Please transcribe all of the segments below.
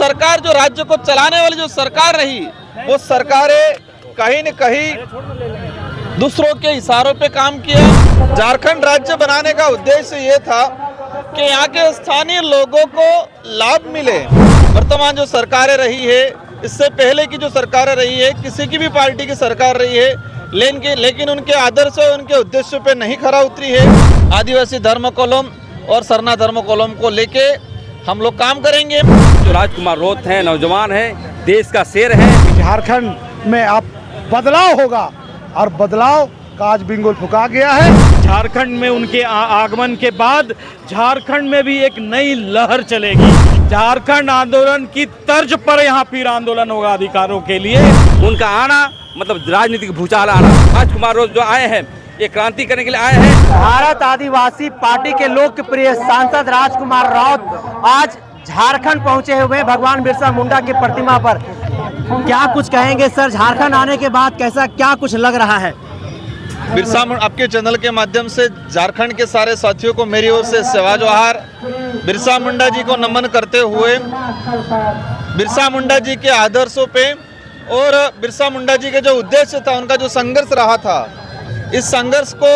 सरकार जो राज्य को चलाने वाली जो सरकार रही, वो सरकारें कहीं न कहीं दूसरों के इशारों पे काम किया। झारखंड राज्य बनाने का उद्देश्य ये था कि यहाँ के स्थानीय लोगों को लाभ मिले। वर्तमान जो सरकारें रही है, इससे पहले की जो सरकारें रही है, किसी की भी पार्टी की सरकार रही है, लेकिन उनके आदर्श और उनके उद्देश्यों पे नहीं खरा उतरी है। आदिवासी धर्म कोलम और सरना धर्म कोलम को लेके हम लोग काम करेंगे। जो राजकुमार रोत हैं, नौजवान हैं, देश का शेर है। झारखंड में अब बदलाव होगा और बदलाव का आज बिंगुल फुका गया है। झारखंड में उनके आगमन के बाद झारखंड में भी एक नई लहर चलेगी। झारखंड आंदोलन की तर्ज पर यहाँ फिर आंदोलन होगा अधिकारों के लिए। उनका आना मतलब राजनीतिक भूचाल आना। राजकुमार रोत जो आए हैं, ये क्रांति करने के लिए आए हैं। भारत आदिवासी पार्टी के लोकप्रिय सांसद राजकुमार राउत आज झारखंड पहुंचे हुए हैं भगवान बिरसा मुंडा की प्रतिमा पर। क्या कुछ कहेंगे सर, झारखंड आने के बाद कैसा क्या कुछ लग रहा है? बिरसा आपके चैनल के माध्यम से झारखंड के सारे साथियों को मेरी ओर से सेवा जोहार। बिरसा मुंडा जी को नमन करते हुए बिरसा मुंडा जी के आदर्शों पे और बिरसा मुंडा जी के जो उद्देश्य था, उनका जो संघर्ष रहा था, इस संघर्ष को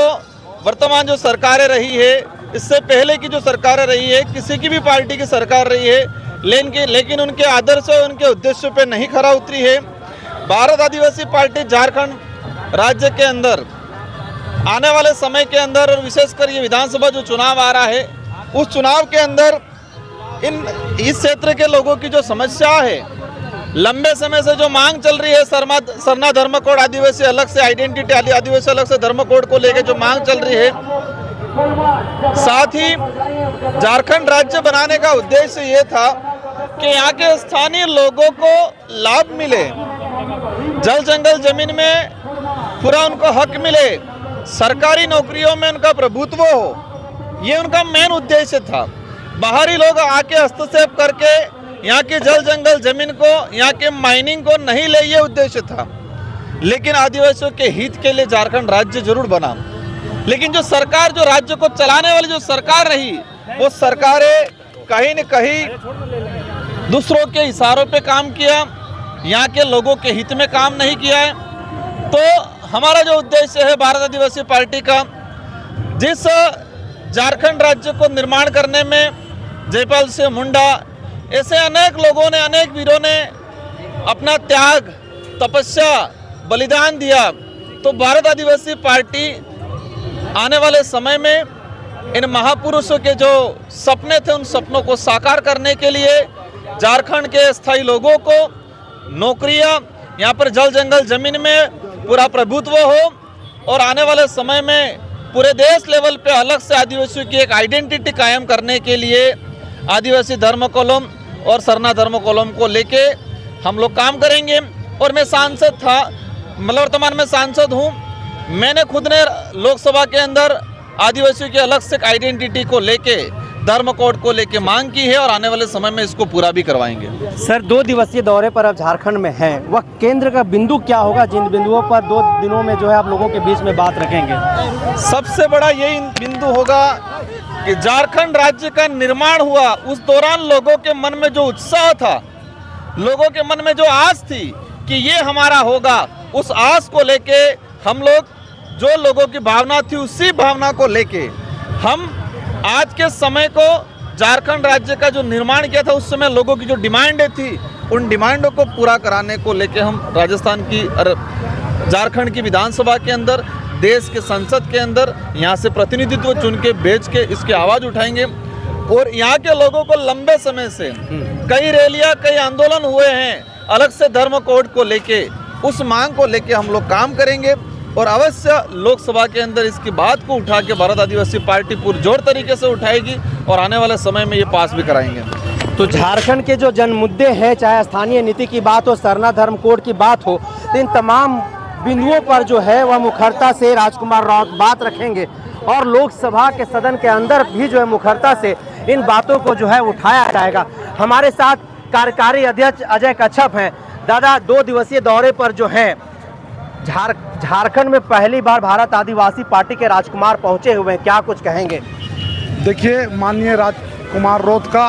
वर्तमान जो सरकारें रही है, इससे पहले की जो सरकारें रही है, किसी की भी पार्टी की सरकार रही है, लेकिन उनके आदर्श और उनके उद्देश्यों पे नहीं खरा उतरी है। भारत आदिवासी पार्टी झारखंड राज्य के अंदर आने वाले समय के अंदर और विशेषकर ये विधानसभा जो चुनाव आ रहा है, उस चुनाव के अंदर इस क्षेत्र के लोगों की जो समस्या है, लंबे समय से जो मांग चल रही है, सरना धर्म कोड, आदिवासी अलग से आइडेंटिटी, आदिवासी अलग से धर्म कोड को लेकर जो मांग चल रही है, साथ ही झारखंड राज्य बनाने का उद्देश्य ये था कि यहाँ के स्थानीय लोगों को लाभ मिले, जल जंगल जमीन में पूरा उनको हक मिले, सरकारी नौकरियों में उनका प्रभुत्व हो, ये उनका मेन उद्देश्य था। बाहरी लोग आके हस्तक्षेप करके यहाँ के जल जंगल जमीन को, यहाँ के माइनिंग को नहीं ले, ये उद्देश्य था। लेकिन आदिवासियों के हित के लिए झारखंड राज्य जरूर बना, लेकिन जो सरकार जो राज्य को चलाने वाली जो सरकार रही, वो सरकारें कहीं न कहीं दूसरों के इशारों पे काम किया, यहाँ के लोगों के हित में काम नहीं किया है। तो हमारा जो उद्देश्य है भारत आदिवासी पार्टी का, जिस झारखंड राज्य को निर्माण करने में जयपाल सिंह मुंडा ऐसे अनेक लोगों ने, अनेक वीरों ने अपना त्याग, तपस्या, बलिदान दिया, तो भारत आदिवासी पार्टी आने वाले समय में इन महापुरुषों के जो सपने थे, उन सपनों को साकार करने के लिए झारखंड के स्थायी लोगों को नौकरियां, यहाँ पर जल जंगल जमीन में पूरा प्रभुत्व हो, और आने वाले समय में पूरे देश लेवल पे अलग से आदिवासियों की एक आइडेंटिटी कायम करने के लिए आदिवासी धर्म कोलम और सरना धर्म कोलम को लेके हम लोग काम करेंगे। और मैं सांसद था, मतलब वर्तमान में सांसद हूँ। मैंने खुद ने लोकसभा के अंदर आदिवासियों की अलग से आइडेंटिटी को लेके, धर्म कोड को लेके मांग की है, और आने वाले समय में इसको पूरा भी करवाएंगे। सर, 2 दिवसीय दौरे पर अब झारखंड में हैं, वह केंद्र का बिंदु क्या होगा, जिन बिंदुओं पर 2 दिनों में जो है आप लोगों के बीच में बात रखेंगे? सबसे बड़ा यही बिंदु होगा कि झारखंड राज्य का निर्माण हुआ, उस दौरान लोगों के मन में जो उत्साह था, लोगों के मन में जो आस थी कि ये हमारा होगा, उस आस को लेके हम लोग, जो लोगों की भावना थी, उसी भावना को लेके हम आज के समय को, झारखंड राज्य का जो निर्माण किया था, उस समय लोगों की जो डिमांडें थी, उन डिमांडों को पूरा कराने को लेके हम राजस्थान की, झारखंड की विधानसभा के अंदर, देश के संसद के अंदर यहाँ से प्रतिनिधित्व चुन के भेज के इसकी आवाज़ उठाएंगे। और यहाँ के लोगों को लंबे समय से कई रैलियाँ, कई आंदोलन हुए हैं अलग से धर्म कोड को लेके, उस मांग को लेके हम लोग काम करेंगे, और अवश्य लोकसभा के अंदर इसकी बात को उठा के भारत आदिवासी पार्टी पुरजोर तरीके से उठाएगी, और आने वाले समय में ये पास भी कराएंगे। तो झारखंड के जो जन मुद्दे हैं, चाहे स्थानीय नीति की बात हो, सरना धर्म कोड की बात हो, इन तमाम बिंदुओं पर जो है वह मुखरता से राजकुमार राउत बात रखेंगे, और लोकसभा के सदन के अंदर भी जो है मुखरता से इन बातों को जो है उठाया जाएगा। हमारे साथ कार्यकारी अध्यक्ष अजय कच्छप हैं। दादा, 2 दिवसीय दौरे पर जो है झारखंड में पहली बार भारत आदिवासी पार्टी के राजकुमार पहुंचे हुए हैं, क्या कुछ कहेंगे? देखिए, माननीय राजकुमार रोत का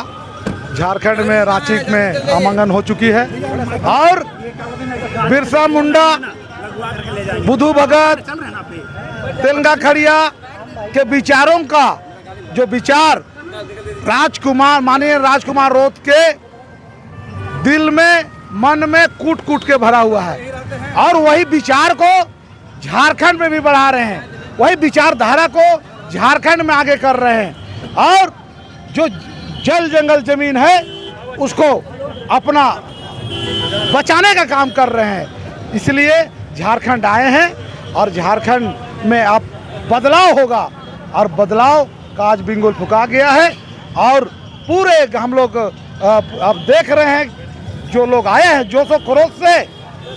झारखंड में रांची में नामांकन हो चुकी है और बिरसा मुंडा, बुद्धू भगत, तेलंगा खड़िया के विचारों का जो विचार माननीय राजकुमार रोत के दिल में, मन में कूट कूट के भरा हुआ है और वही विचार को झारखंड में भी बढ़ा रहे हैं, वही विचारधारा को झारखंड में आगे कर रहे हैं और जो जल जंगल जमीन है उसको अपना बचाने का काम कर रहे हैं। इसलिए झारखंड आए हैं और झारखंड में अब बदलाव होगा और बदलाव का आज बिंगुल फुका गया है और पूरे हम लोग अब देख रहे हैं जो लोग आए हैं जोशो खरोश से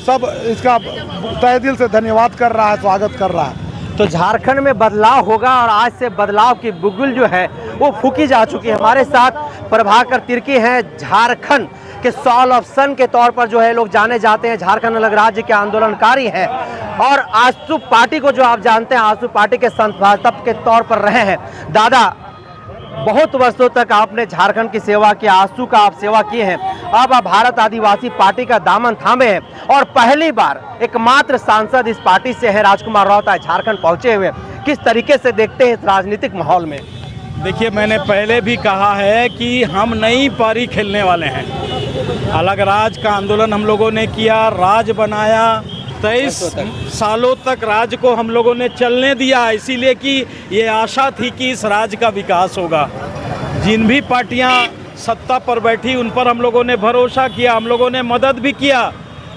सब इसका तहे दिल से धन्यवाद कर रहा है, स्वागत कर रहा है। तो झारखंड में बदलाव होगा और आज से बदलाव की बुलबुल जो है वो फूकी जा चुकी है। हमारे साथ प्रभाकर तिर्की हैं, झारखंड के सॉल ऑफ सन के तौर पर जो है लोग जाने जाते हैं, झारखंड अलग राज्य के आंदोलनकारी हैं और आजसू पार्टी को जो आप जानते हैं आजसू पार्टी के संस्थापक के तौर पर रहे हैं। दादा, बहुत वर्षों तक आपने झारखंड की सेवा की, आजसू का आप सेवा किए हैं, अब आप भारत आदिवासी पार्टी का दामन थामे हैं और पहली बार एकमात्र सांसद इस पार्टी से हैं राजकुमार राउत आज झारखंड पहुंचे हुए। किस तरीके से देखते हैं इस राजनीतिक माहौल में? देखिए, मैंने पहले भी कहा है कि हम नई पारी खेलने वाले हैं। अलग राज का आंदोलन हम लोगों ने किया, राज बनाया, 23 सालों तक राज्य को हम लोगों ने चलने दिया, इसीलिए कि ये आशा थी कि इस राज्य का विकास होगा। जिन भी पार्टियां सत्ता पर बैठी उन पर हम लोगों ने भरोसा किया, हम लोगों ने मदद भी किया,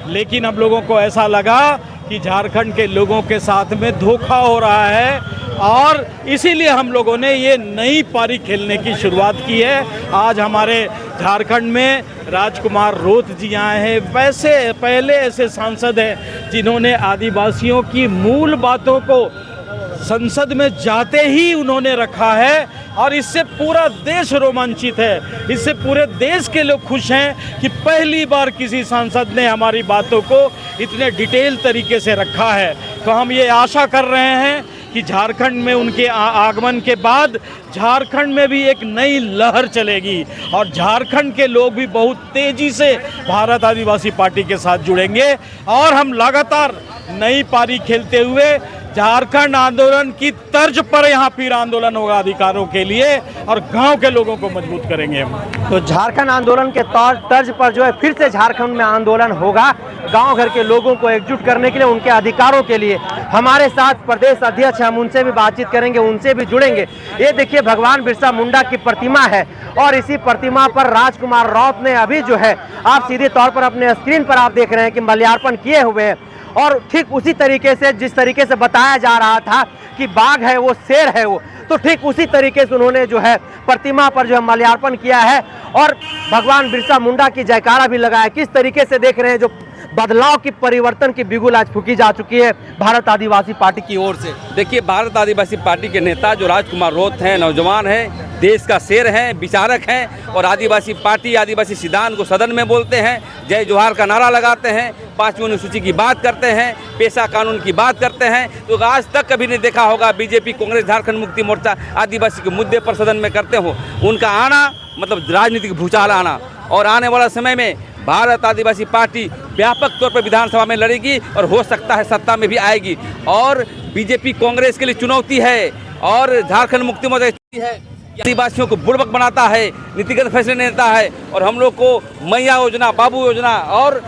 लेकिन हम लोगों को ऐसा लगा कि झारखंड के लोगों के साथ में धोखा हो रहा है और इसीलिए हम लोगों ने ये नई पारी खेलने की शुरुआत की है। आज हमारे झारखंड में राजकुमार रोत जी आए हैं। वैसे पहले ऐसे सांसद हैं जिन्होंने आदिवासियों की मूल बातों को संसद में जाते ही उन्होंने रखा है और इससे पूरा देश रोमांचित है, इससे पूरे देश के लोग खुश हैं कि पहली बार किसी सांसद ने हमारी बातों को इतने डिटेल तरीके से रखा है। तो हम ये आशा कर रहे हैं कि झारखंड में उनके आगमन के बाद झारखंड में भी एक नई लहर चलेगी और झारखंड के लोग भी बहुत तेज़ी से भारत आदिवासी पार्टी के साथ जुड़ेंगे और हम लगातार नई पारी खेलते हुए झारखंड आंदोलन की तर्ज पर यहाँ फिर आंदोलन होगा अधिकारों के लिए और गांव के लोगों को मजबूत करेंगे हम। तो झारखंड आंदोलन के तर्ज पर जो है फिर से झारखंड में आंदोलन होगा, गांव घर के लोगों को एकजुट करने के लिए, उनके अधिकारों के लिए। हमारे साथ प्रदेश अध्यक्ष, हम उनसे भी बातचीत करेंगे, उनसे भी जुड़ेंगे। ये देखिए, भगवान बिरसा मुंडा की प्रतिमा है और इसी प्रतिमा पर राजकुमार राउत ने अभी जो है, आप सीधे तौर पर अपने स्क्रीन पर आप देख रहे हैं कि माल्यार्पण किए हुए हैं और ठीक उसी तरीके से जिस तरीके से बताया जा रहा था कि बाघ है वो शेर है वो, तो ठीक उसी तरीके से उन्होंने जो है प्रतिमा पर जो है माल्यार्पण किया है और भगवान बिरसा मुंडा की जयकारा भी लगाया। किस तरीके से देख रहे हैं जो बदलाव की, परिवर्तन की बिगुल आज फूकी जा चुकी है भारत आदिवासी पार्टी की ओर से? देखिए, भारत आदिवासी पार्टी के नेता जो राजकुमार रोत हैं, नौजवान हैं, देश का शेर हैं, विचारक हैं और आदिवासी पार्टी, आदिवासी सिद्धांत को सदन में बोलते हैं, जय जोहार का नारा लगाते हैं, 5वीं अनुसूची की बात करते हैं, पेशा कानून की बात करते हैं। तो आज तक कभी नहीं देखा होगा बीजेपी, कांग्रेस, झारखंड मुक्ति मोर्चा आदिवासी के मुद्दे पर सदन में करते हो। उनका आना मतलब राजनीतिक भूचाल आना और आने वाला समय में भारत आदिवासी पार्टी व्यापक तौर पर विधानसभा में लड़ेगी और हो सकता है सत्ता में भी आएगी और बीजेपी कांग्रेस के लिए चुनौती है और झारखंड मुक्ति मोर्चा है, आदिवासियों को बुड़बक बनाता है, नीतिगत फैसले लेता है और हम लोग को मैया योजना, बाबू योजना और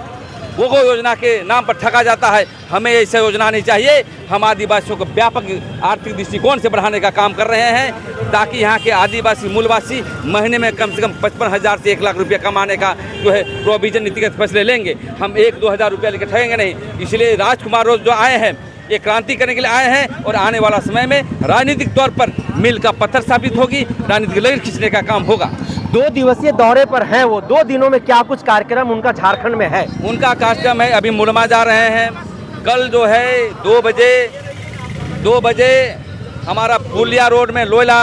गोगो योजना के नाम पर ठगा जाता है। हमें ऐसा योजना नहीं चाहिए। हम आदिवासियों को व्यापक आर्थिक दृष्टिकोण से बढ़ाने का काम कर रहे हैं ताकि यहाँ के आदिवासी मूलवासी महीने में कम से कम 55,000 से 1 लाख रुपया कमाने का जो है प्रोविजन, नीतिगत फैसले लेंगे। हम 1-2 हज़ार रुपया लेकर ठगेंगे नहीं। इसलिए राजकुमार रोत जो आए हैं ये क्रांति करने के लिए आए हैं और आने वाला समय में राजनीतिक तौर पर मील का पत्थर साबित होगी, राजनीतिक लहर खींचने का काम होगा। 2 दिवसीय दौरे पर हैं वो, 2 दिनों में क्या कुछ कार्यक्रम उनका झारखंड में है? उनका कार्यक्रम है, अभी मुरमा जा रहे हैं। कल जो है 2 बजे हमारा पुलिया रोड में लोयला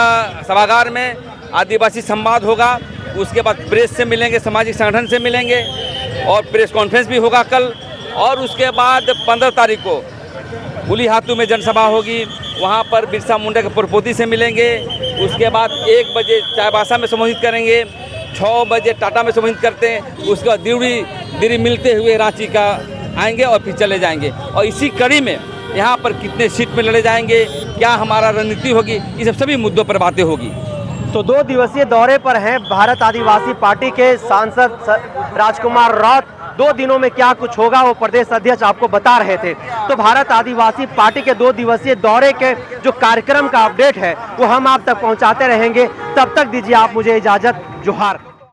सभागार में आदिवासी संवाद होगा। उसके बाद प्रेस से मिलेंगे, सामाजिक संगठन से मिलेंगे और प्रेस कॉन्फ्रेंस भी होगा कल। और उसके बाद 15 तारीख को गुलीहातू में जनसभा होगी, वहाँ पर बिरसा मुंडा के पुरपोती से मिलेंगे। उसके बाद 1 बजे चाईबासा में संबोधित करेंगे। 6 बजे टाटा में संबोधित करते हैं, उसके बाद दिल्ली मिलते हुए रांची का आएंगे और फिर चले जाएंगे। और इसी कड़ी में यहाँ पर कितने सीट में लड़े जाएंगे, क्या हमारा रणनीति होगी, ये सब सभी मुद्दों पर बातें होगी। तो 2 दिवसीय दौरे पर हैं भारत आदिवासी पार्टी के सांसद राजकुमार रौत। 2 दिनों में क्या कुछ होगा वो प्रदेश अध्यक्ष आपको बता रहे थे। तो भारत आदिवासी पार्टी के 2 दिवसीय दौरे के जो कार्यक्रम का अपडेट है वो हम आप तक पहुंचाते रहेंगे। तब तक दीजिए आप मुझे इजाजत। जोहार।